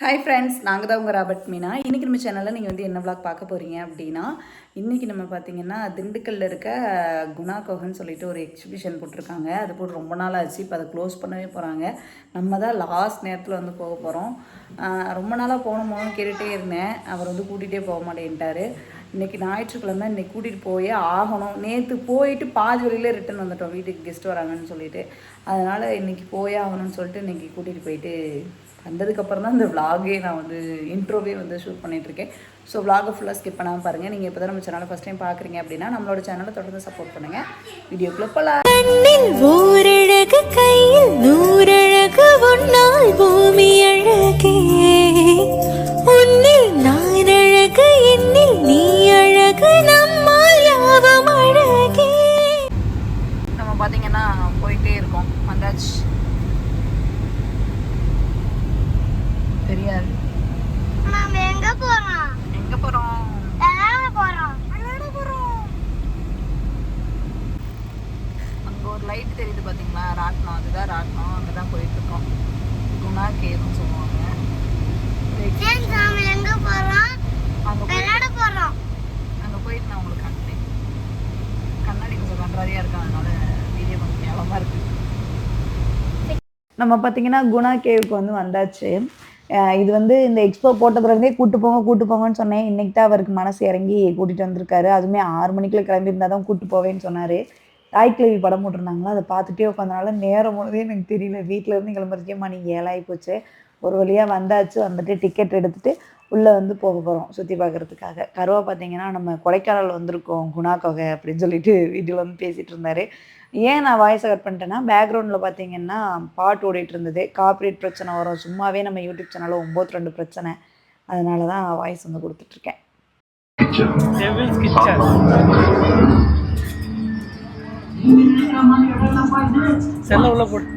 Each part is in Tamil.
ஹாய் ஃப்ரெண்ட்ஸ், நாங்கள் தான் உங்கள் ராபர்ட் மீனா. இன்றைக்கி நம்ம சேனலில் நீங்கள் வந்து என்ன விளாக் பார்க்க போகிறீங்க அப்படின்னா, இன்றைக்கி நம்ம பார்த்திங்கன்னா திண்டுக்கல்லில் இருக்க குணா கோகன்னு சொல்லிட்டு ஒரு எக்ஸிபிஷன் போட்டிருக்காங்க. அது போட்டு ரொம்ப நாள் ஆச்சு. இப்போ அதை க்ளோஸ் பண்ணவே போகிறாங்க. நம்ம தான் லாஸ்ட் நேரத்தில் வந்து போக போகிறோம். ரொம்ப நாளாக போகணும்னு கேட்டுகிட்டே இருந்தேன். அவர் வந்து கூட்டிகிட்டே போக மாட்டேன்ட்டார். இன்றைக்கி ஞாயிற்றுக்கிழமை இன்றைக்கி கூட்டிகிட்டு போயே ஆகணும். நேற்று போயிட்டு பாதி வழியிலே ரிட்டன் வந்துட்டோம், வீட்டுக்கு கெஸ்ட் வராங்கன்னு சொல்லிட்டு. அதனால் இன்றைக்கி போயே ஆகணும்னு சொல்லிட்டு இன்றைக்கி கூட்டிகிட்டு போயிட்டு வந்ததுக்கப்புறம் தான் இந்த விலாகே நான் வந்து இன்ட்ரோவே வந்து ஷூட் பண்ணிகிட்ருக்கேன். ஸோ விலாகை ஃபுல்லாக ஸ்கிப் பண்ணாமல் பாருங்கள். நீங்கள் இப்போ தான் நம்ம சேனலை ஃபஸ்ட் டைம் பார்க்குறீங்க அப்படின்னா நம்மளோட சேனலை தொடர்ந்து சப்போர்ட் பண்ணுங்கள். வீடியோக்குள்ளே போகலாம். ஓரழகு கையில் நூறழகு உன்னால் பூமி அழகே, உன்னில் நான் அழகு என்னில் நீ அழகு, நம்மால் யாவும் அழகே. நம்ம பார்த்தீங்கன்னா போயிட்டே இருக்கோம். வந்தாச்சு. தெரியாது நாம எங்க போறோம் அங்க ஒரு லைட் தெரியுது பாத்தீங்களா, ராட்னம். அதுதான் ராட்னம். அங்கதான் போயிட்டு இருக்கோம். குணா கேவ்னு சொல்லுவாங்க. எங்க போறோம்? அங்க போயிட்டு நான் உங்களுக்கு காட்டுறேன். கண்ணாடி கொஞ்சம் கன்றாரியா இருக்கு, அதனால வீடியோ கொஞ்சம் கேவலமா இருக்கு. நம்ம பார்த்தீங்கன்னா குணா கேவுக்கு வந்து வந்தாச்சு. இது வந்து இந்த எக்ஸ்போ போட்டதுலேருந்தே கூட்டு போங்கன்னு சொன்னேன். இன்றைக்கி தான் அவருக்கு மனசு இறங்கி கூட்டிகிட்டு வந்திருக்காரு. அதுவுமே 6 மணிக்குள்ள கிளம்பியிருந்தால் தான் கூப்பிட்டு போவேன்னு சொன்னார். தாய்க்கிழவி படம் போட்டிருந்தாங்களா, அதை பார்த்துட்டே உட்காந்தனால நேரம் போனதே எனக்கு தெரியல. வீட்டிலேருந்து கிளம்புறதுக்கே மணி 7 ஆகி போச்சு. ஒரு வழியாக வந்தாச்சு. வந்துட்டு டிக்கெட் எடுத்துகிட்டு உள்ளே வந்து போக போகிறோம் சுற்றி பார்க்குறதுக்காக. கருவா பார்த்தீங்கன்னா நம்ம கொடைக்கானல் வந்திருக்கோம் குணா கோகை அப்படின்னு சொல்லிட்டு வீட்டில் வந்து பேசிகிட்டு இருந்தார். ஏன் நான் வாய்ஸை கட் பண்ணிட்டேன்னா, பேக்ரவுண்டில் பார்த்தீங்கன்னா பாட்டு ஓடிட்டு இருந்தது. காப்பிரைட் பிரச்சனை வரும். சும்மாவே நம்ம யூடியூப் சேனலில் 9-2 பிரச்சனை. அதனால தான் வாய்ஸ் வந்து கொடுத்துட்ருக்கேன். செல்ல உள்ள போட்டு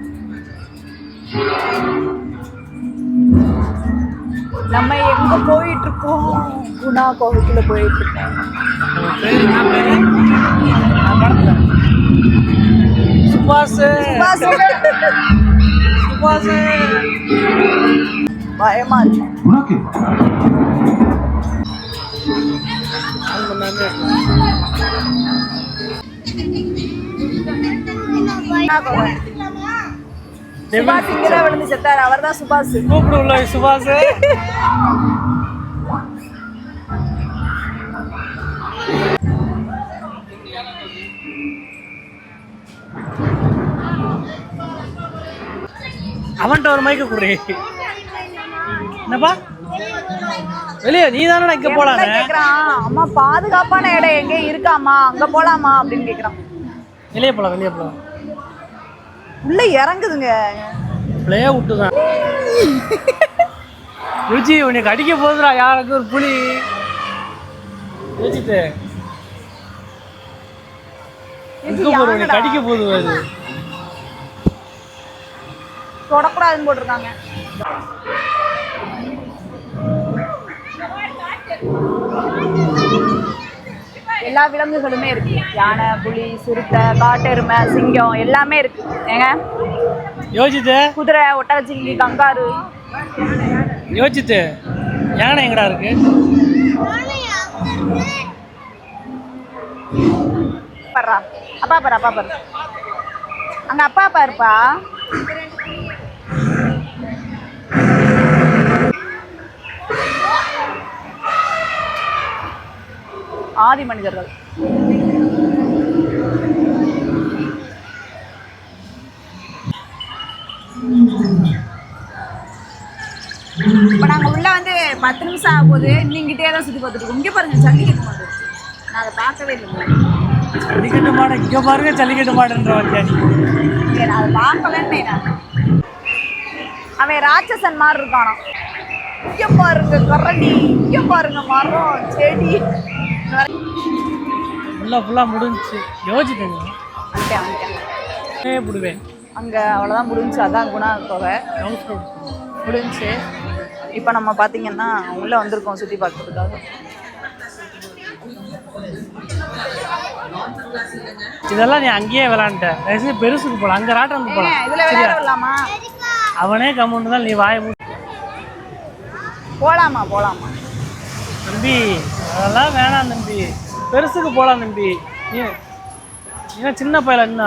நம்ம எங்கே போயிட்டுருக்கோம்? குணா கோகைக்குள்ளே போயிட்டுருக்கோம். பயமா இருக்கு. சுபாஷ் இங்கதான் விழுந்து செத்தாரு. அவர் தான் சுபாஷ். கூப்பிடுள்ள சுபாஷ். அவன்கிட்ட ஒரு மைக்க குடுறே. என்னப்பா வெளியே நீ தானே இங்க போலாம் கேக்குறான். அம்மா பாதுகாப்பான இடம் எங்க இருக்காமா, அங்க போலாமா அப்படின்னு கேக்குறான். வெளியே போலாம். உள்ள இறங்குதுங்க. பிளே விட்டுதான் ருச்சி உனக்கு அடிக்க போதுடா. யாருக்கு ஒரு புலி யோசித்து உனக்கு அடிக்க போகுது. அது தொடக்கூடாதுன்னு போட்டிருக்காங்க. எல்லா விலங்குகளுமே இருக்கு. யானை, புலி, சிறுத்தை, காட்டெருமை, சிங்கம் எல்லாமே இருக்கு. ஏங்க யோசித்து குதிரை, ஒட்டகச்சிங்கி, கங்காரு. யோசித்து யானை எங்கடா இருக்கு? பாரு அப்பா பாரு அங்க அப்பா பாருப்பா. ஆதி மனிதர்கள். இப்போ நாங்கள் உள்ள வந்து 10 நிமிஷம் ஆகும்போது நீங்கிட்டே தான் சுற்றி பார்த்துட்டு இருக்கோம். இங்கே பாருங்க ஜல்லிக்கட்டு மாடு. நான் அதை பார்க்கவே இல்லை. ஜல்லிக்கட்டு மாடு இங்கே பாருங்க. ஜல்லிக்கட்டு மாடுன்ற வந்தாடி நான் அதை பார்க்கலன்னு. அவன் ராட்சசன் மாதிரி இருக்கானோ. இங்கே பாருங்க கரண்டி, இங்கே பாருங்க மரம், செடி. ஃபுல்லாக முடிஞ்சிச்சு. யோசிச்சுட்டேங்க வந்துட்டேன். அங்கே அவ்வளோதான் முடிஞ்சிச்சு. அதான் குணா கோகை முடிஞ்சிச்சு. இப்போ நம்ம பார்த்தீங்கன்னா உள்ளே வந்திருக்கோம் சுற்றி பார்க்கறதுக்காக. இதெல்லாம் நீ அங்கேயே விளாண்ட. பெருசுக்கு போகலாம். அங்கே ராட்டம் போகலாம். இதில் விளையாடலாமா? அவனே கம்முன்னு தான். நீ வாய போலாமா போலாமா தம்பி அதெல்லாம் வேணாம் தம்பி, பெருசுக்கு போகலாம் தம்பி. ஏன் சின்ன பையல என்ன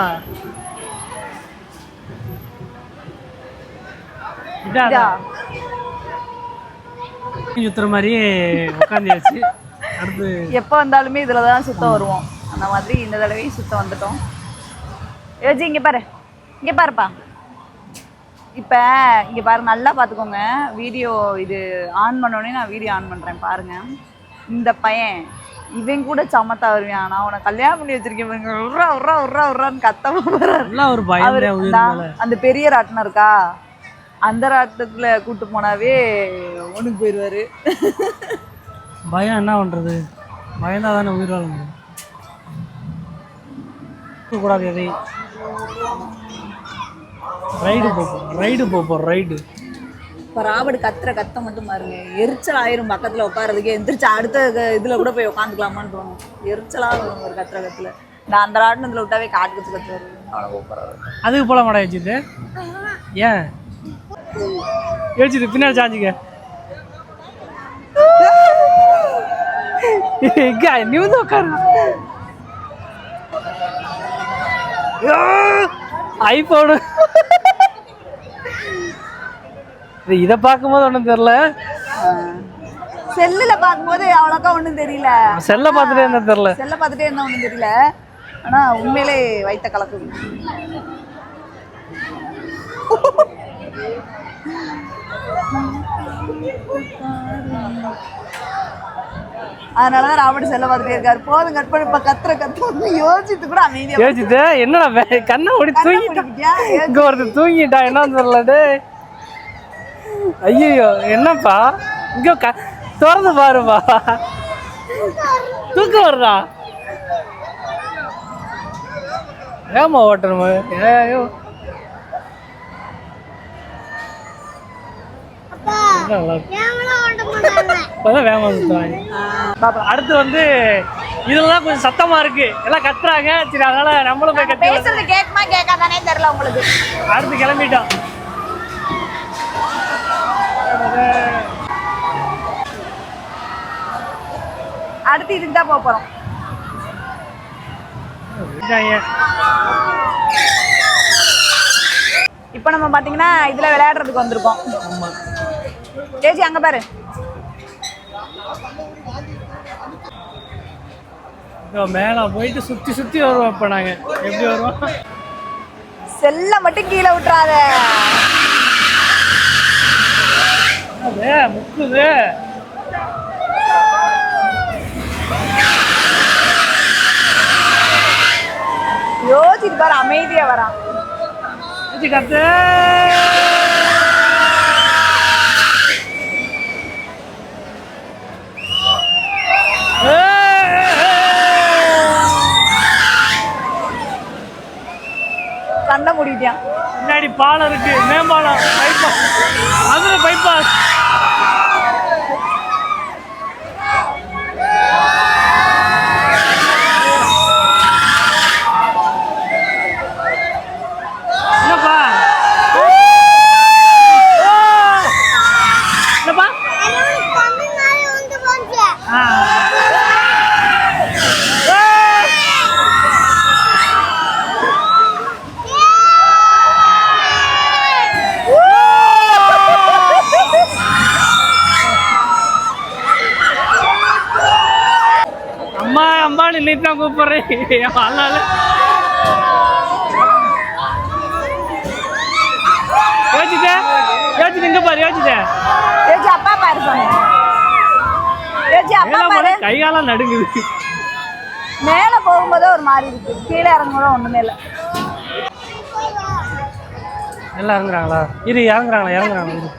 இதா சுத்துற மாதிரி உட்காந்துயாச்சு. அடுத்து எப்போ வந்தாலுமே இதில் தான் சுத்தம் வருவோம். அந்த மாதிரி இந்த தடவையும் சுத்தம் வந்துட்டோம். யோஜி இங்கே பாரு, இங்கே பாருப்பா. இப்போ இங்கே பாரு, நல்லா பார்த்துக்கோங்க. வீடியோ இது ஆன் பண்ணோடனே நான் வீடியோ ஆன் பண்ணுறேன் பாருங்கள். இந்த பையன் இவன் கூட சமத்தா வருவான். நான் உனக்கு கல்யாணம் பண்ணி வச்சிருக்கேன் பாருங்க, உர்றா உர்றா உர்றா உர்றான்னு கத்தமா போறாரு. ஒரு பயம். அந்த பெரிய ராட்டினம் இருக்கா, அந்த ராட்டத்துல கூட்டு போனாவே ஒண்ணுக்கு போயிடுவாரு. பயம் என்ன பண்றது, பயந்தா தானே உயிர் வாழ முடியும். கூடாது எதை ரைடு போப்போம் ரைடு. இப்போ ராபர்ட் கத்துற கத்த மட்டும் பாருங்க, எரிச்சல் ஆயிரும். பக்கத்தில் உட்காரதுக்கு எந்திரிச்சு அடுத்த இதில் கூட போய் உட்காந்துக்கலாமான்னு தோணும். எரிச்சலாக வரும் ஒரு கத்துற கத்துல. நான் அந்த ராட்டினத்தில் விட்டாவே காட்டு கத்து கத்துறாரு. அதுக்கு போல மாடா வச்சுட்டு ஏன் யோசிச்சுட்டு பின்னாடி சாஞ்சிக்க. நீ வந்து உட்காரு. ஐபோனு இதை பார்க்கும்போது ஒன்றும் தெரியல, செல்லில் பார்க்கும்போது அவ்வளோக்கா ஒன்றும் தெரியல. செல்லை பார்த்துட்டே இருந்தா தெரியல, செல்லை பார்த்துட்டே இருந்தால் ஒன்றும் தெரியல. ஆனால் உண்மையிலே வைத்த கலக்குது. அதனாலதான் ராபர்ட் செல்ல பார்த்துட்டே இருக்காரு. போதும் கட் பண்ணி. இப்ப கத்து யோசிச்சுட்டு கூட அமைதியா யோசிச்சுட்டு என்னடா கண்ணை ஓடி தூங்கிட்டான். இங்க ஒருத்தர் தூங்கிட்டா என்ன தெரியல. ஐயோ என்னப்பா இங்க திறந்து பாருப்பா, தூக்கம் வருதா? ஏமா ஓட்டணுமா? ஏயோ அடுத்து வந்து இதெல்லாம் கொஞ்சம் சத்தமா இருக்கு, எல்லாம் கத்துறாங்க. சரி அதனால நம்மளும் போய் கத்து. பேசுறது கேட்குமா கேட்காதானே தெரியல உங்களுக்கு. அடுத்து கிளம்பிட்டோம். அடுத்து இதுக்கு தான் போக போறோம். இப்போ நம்ம பாத்தீங்கன்னா இதுல விளையாடுறதுக்கு வந்திருக்கோம். தேஜி அங்க பாரு, மேல போயிட்டு சுத்தி சுத்தி வருவோம். இப்ப நாங்க எப்படி வருவோம்? செல்ல மட்டும் கீழே விட்டுறாத. முக்குது. யோசிச்சு பாரு, அமைதியா வரான். கத்து கண்ணை மூடிட்டியான். முன்னாடி பாலம் இருக்கு, மேம்பாலம், பைபாஸ், மதுரை பைபாஸ். என்னப்பா என்னப்பா அம்மா அம்மான்னு இன்னைக்கு தான் கூப்பிடுறேன். அதனால யோசிச்சுட்டு இங்க பாரு, யோசிச்சுட்டேன். அப்பா பாரு சொன்னேன். அப்பா பாரு, கைகாலம் நடுங்குது. மேல போகும்போது ஒரு மாதிரி இருக்கு, கீழே இறங்கும்போது ஒண்ணுமே இல்லை. எல்லாம் இறங்குறாங்களா? இறங்குறாங்களா?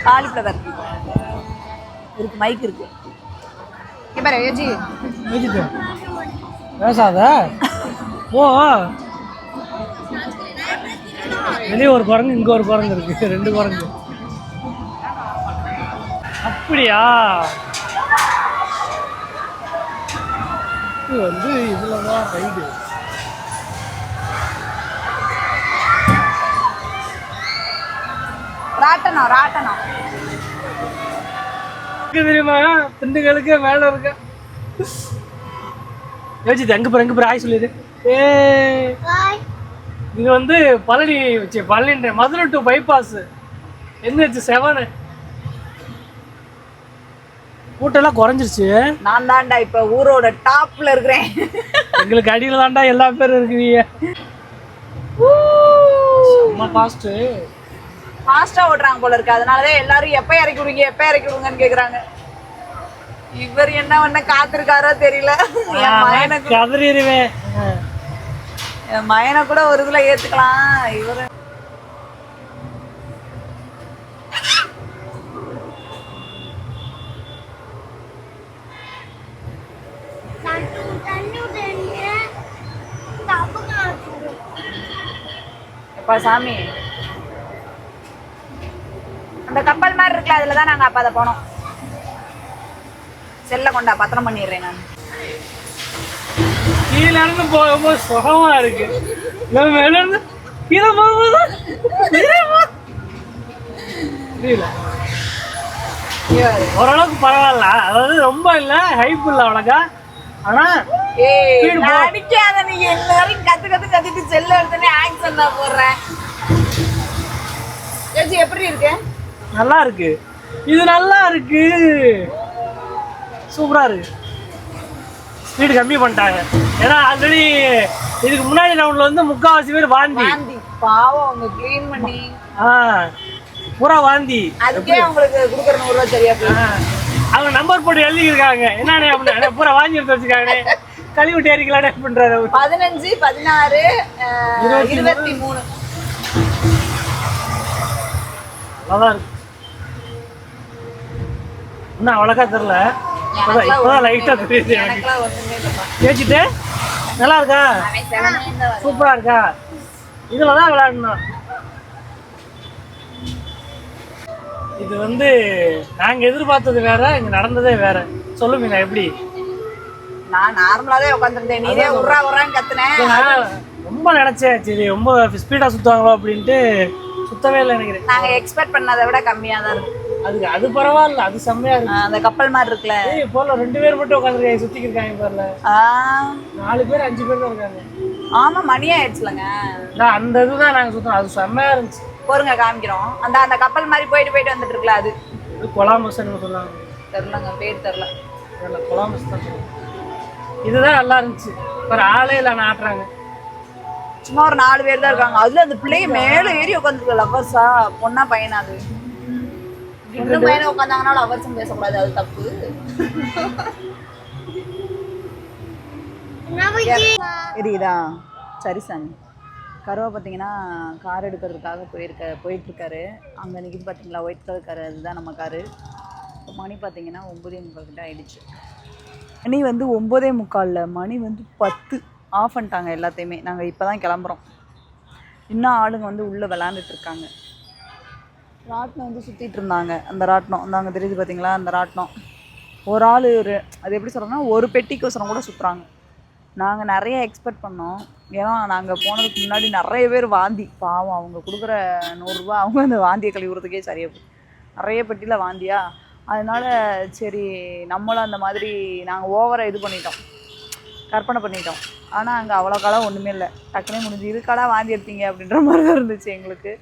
காலிஃப்ளவர் இருக்கு, மைக் இருக்கு. இங்க பாரு யோஜி, பேசாத ஓ. வெளியே ஒரு குரங்கு, இங்க ஒரு குரங்கு இருக்கு, ரெண்டு குரங்கு. அப்படியா? இது வந்து இதுலதான் ரைடு. ராட்டனம் ராட்டனம் தெரியுமா திண்டுக்கலுக்கு மேல இருக்க யோசிச்சு எங்க போற ஆய் சொல்லிடு இது வந்து Palani Madurai to bypass NH7 கூட்டெல்லாம் குறைஞ்சிருச்சு. நான் தான்டா இப்ப ஊரோட டாப்ல இருக்கிறேன். எங்களுக்கு அடியில தான்டா எல்லா பேரும் இருக்கிறீங்க. ஃபாஸ்டா ஓட்டுறாங்க போல இருக்கு. அதனாலதான் எல்லாரும் எப்ப இறக்கி விடுங்கன்னு கேக்குறாங்க. இவர் என்ன பண்ண காத்திருக்காரோ தெரியல. என் மயனை கூட ஒரு இதுல ஏத்துக்கலாம். இவரு சாமி அந்த கப்பல் மாதிரி இருக்குல்ல, அதுலதான் நாங்க அப்ப அதை போனோம். செல்ல கொண்டா பத்திரம் பண்ணிடுறேன் நான். கீழே இருந்து போகும்போது சுகமா இருக்கு. மேல இருந்து கீழே போகும்போது ஓரளவுக்கு பரவாயில்ல. அதாவது ரொம்ப இல்ல, ஹைப் இல்ல அவ்வளோக்கா. ஆனா அடிக்காத நீங்க எல்லாரும் கத்திட்டு செல்ல எடுத்தனே ஆக்சன் தான் போடுறேன். எப்படி இருக்கு? நல்லா இருக்கு. இது நல்லா இருக்கு, சூப்பரா இருக்கு. ஸ்பீடு கம்மி பண்ணிட்டாங்க. ஏன்னா ஆல்ரெடி இதுக்கு முன்னாடி ரவுண்ட்ல வந்து முக்காவாசி பேர் வாந்தி. பாவம் அவங்க க்ளீன் பண்ணி பூரா வாந்தி. அதுக்கே அவங்களுக்கு கொடுக்குற 100 ரூபா சரியா அவங்க நம்பர் போட்டு எழுதிருக்காங்க. என்னன்னு அப்படின்னா பூரா வாங்கி எடுத்து வச்சுக்காங்க. கழிவு ஏறிக்கலான்னு பண்றாரு. 15, 16, 23 நல்லா இருக்கு. இன்னும் அவ்வளோக்கா தெரியல, இப்போதான் லைட்டா தெரியுது எனக்கு. கேட்டுட்டு நல்லா இருக்கா? சூப்பரா இருக்கா? இதுலதான் விளையாடணும். இது வந்து நாங்க எதிர்பார்த்தது வேற, இங்க நடந்ததே வேற. சொல்லு மீனா, எப்படி? நான் நார்மலாவே உட்காந்துருந்தேன். நீரே உர்றான்னு கத்துனேன். ரொம்ப நினைச்சேன் சரி ரொம்ப ஸ்பீடா சுத்துவாங்களோ அப்படின்ட்டு. சுத்தவே இல்லை நினைக்கிறேன். நாங்க எக்ஸ்பெக்ட் பண்ணதை விட கம்மியா தான் இருக்கு. அது பரவாயில்ல, அது செம்மையா இருக்கு. அந்த கப்பல் மாதிரி இருக்குல்ல. போல 2 பேர் மட்டும் உட்காந்துருக்காங்க, சுத்திக்கு இருக்காங்க பாருல. 4 பேர் 5 பேர் தான் இருக்காங்க. ஆமா, மணி ஆயிடுச்சுலங்க. அந்த இதுதான் நாங்க சுத்தோம், அது செம்மையா இருந்துச்சு. போருங்க காமிக்கிறோம். அந்த கப்பல் மாதிரி போயிட்டு வந்துட்டு இருக்குல்ல, அது கொலாம்பஸ் சொன்னாங்க. தெரியலங்க, பேர் தெரியல. கொலாம்பஸ் தான் சொல்லுவாங்க. இதுதான் நல்லா இருந்துச்சு. ஒரு ஆளே இல்லை ஆட்டுறாங்க. சும்மா ஒரு 4 பேர் தான் இருக்காங்க. அதுல அந்த பிள்ளைய மேல ஏறி உட்காந்துருக்கு. லவ்வர்ஸா பொண்ணா பையனா? அது இன்னும் பையனை உட்காந்தாங்கன்னா லவ்வர்ஸும் பேசக்கூடாது, அது தப்பு. தெரியுதா? சரி சாமி. கருவா பார்த்தீங்கன்னா கார் எடுக்கிறதுக்காக போயிட்டு இருக்காரு. அங்கே நிற்கிது பார்த்தீங்களா, ஒயிட் கலர் காரு, அதுதான் நம்ம காரு. இப்போ மணி பார்த்தீங்கன்னா 9:45 கிட்ட ஆயிடுச்சு. மணி வந்து 9:45, மணி வந்து 10. ஆஃப் பண்ணிட்டாங்க எல்லாத்தையுமே. நாங்கள் இப்போ தான் கிளம்புறோம். இன்னும் ஆளுங்க வந்து உள்ளே விளாண்டுட்டு இருக்காங்க. ராட்டினம் வந்து சுற்றிட்டு இருந்தாங்க. அந்த ராட்டினம் அந்த அங்கே தெரியுது பார்த்தீங்களா, அந்த ராட்டினம் ஒரு ஆள் அது எப்படி சொல்கிறோன்னா ஒரு பெட்டிக்கோசரம் கூட சுற்றுறாங்க. நாங்கள் நிறைய எக்ஸ்பெக்ட் பண்ணோம். ஏன்னா நாங்கள் போனதுக்கு முன்னாடி நிறைய பேர் வாந்தி. பாவம், அவங்க கொடுக்குற 100 ரூபா அவங்க அந்த வாந்தியை கழுவுறதுக்கே சரியாக போய் நிறைய பெட்டியில் வாந்தியா. அதனால சரி நம்மளும் அந்த மாதிரி நாங்கள் ஓவராக இது பண்ணிட்டோம், கற்பனை பண்ணிட்டோம். ஆனால் அங்கே அவ்வளோ காலம் ஒன்றுமே இல்லை, டக்குனே முடிஞ்சு. இதுக்காடா வாந்தி எடுத்தீங்க அப்படின்ற மாதிரி தான் இருந்துச்சு எங்களுக்கு.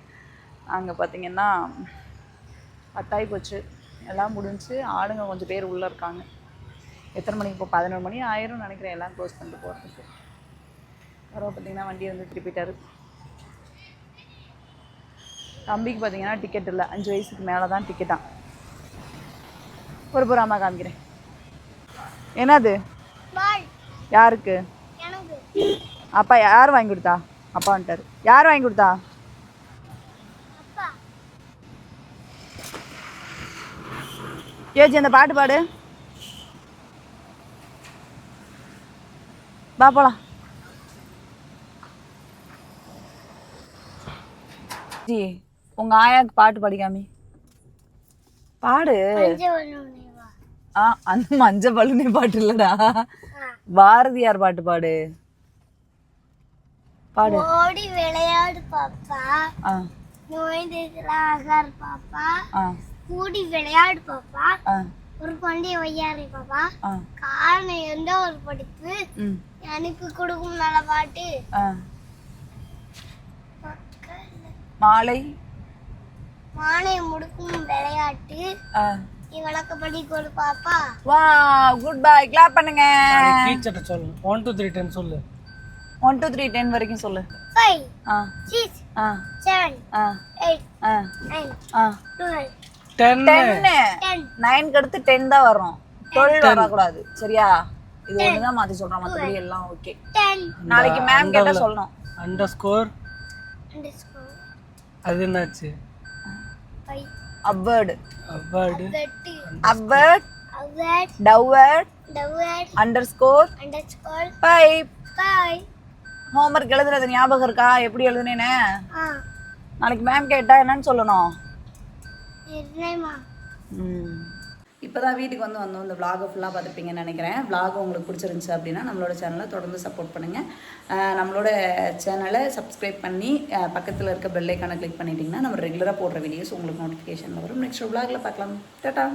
அங்கே பார்த்திங்கன்னா 10 போச்சு, எல்லாம் முடிஞ்சு. ஆளுங்க கொஞ்சம் பேர் உள்ளே இருக்காங்க. எத்தனை மணிக்கு? இப்போ 11 மணி ஆயிரும் நினைக்கிறேன், எல்லாம் க்ளோஸ் பண்ணிட்டு போகிறதுக்கு. யாரோ பார்த்திங்கன்னா வண்டி வந்து திருப்பிட்டாரு. தம்பிக்கு பார்த்திங்கன்னா டிக்கெட் இல்லை, 5 வயசுக்கு மேலே தான் டிக்கெட்டான். ஒரு புறாமா காமிக்கிறேன். என்னது? யாருக்கு? அப்பா. யார் வாங்கி கொடுத்தா? அப்பா வந்துட்டாரு. யார் வாங்கி கொடுத்தா? ஏஜி அந்த பாட்டு பாடு. வா போலாம். ஜி உங்க ஆயாக்கு பாட்டு படிக்காமி பாடு. அந்த மஞ்ச பலூனே பாட்டு இல்லடா, பாரதியார் பாட்டு பாடு. பாடு. ஓடி விளையாடு பாப்பா, நோய்ந்திருக்கிறார்கள் பாப்பா. ஆ கூடி விளையாடு பாப்பா. ஆ ஒரு கொண்டை வையாறு பாப்பா. ஆ காரணம் எந்த ஒரு படிப்பு ம் எனக்கு கொடுக்கும் நல்ல பாட்டு. ஆ மாலை மானை முடுக்கும் விளையாட்டு ஆ நீ விளக்கப்படி கொடு பாப்பா. வா குட் பை கிளாப் பண்ணுங்க. டீச்சர்ட்ட சொல்லு 1 2 3 10 சொல்லு. 1 2 3 10 வரைக்கும் சொல்லு. 5 ஆ 6 ஆ 7 ஆ 8 ஆ 9 ஆ 12 10 10 9க்கு அடுத்து 10 தான் வரும். 12 வரக்கூடாது சரியா? இது ஒண்ணுதான் மாத்தி சொல்றோம், மத்தபடி எல்லாம் ஓகே. 10 நாளைக்கு மேம் கேட்டா சொல்லணும். அண்டர்ஸ்கோர் underscore அது என்னாச்சு? 5 அப்வர்ட் அவார்டு வெட்டு upward award டவுவர்ட் award underscore underscore 5. 5 homework எழுதுறது ஞாபகம் இருக்கா? எப்படி எழுதுனேன்னு? ஆ நாளைக்கு மேம் கேட்டா என்னன்னு சொல்லணும்? என்னமா இப்போ தான் வீட்டுக்கு வந்தோம். இந்த vlog ஃபுல்லாக பார்த்துப்பீங்கன்னு நினைக்கிறேன். vlog உங்களுக்கு பிடிச்சிருந்துச்சு அப்படின்னா நம்மளோட சேனலை தொடர்ந்து சப்போர்ட் பண்ணுங்கள். நம்மளோட சேனலை சப்ஸ்கிரைப் பண்ணி பக்கத்தில் இருக்க பெல் ஐக்கானை கிளிக் பண்ணிட்டீங்கன்னா நம்ம ரெகுலராக போடுற வீடியோஸ் உங்களுக்கு நோட்டிஃபிகேஷன் வரும். நெக்ஸ்ட் vlogல பார்க்கலாம். டாடா.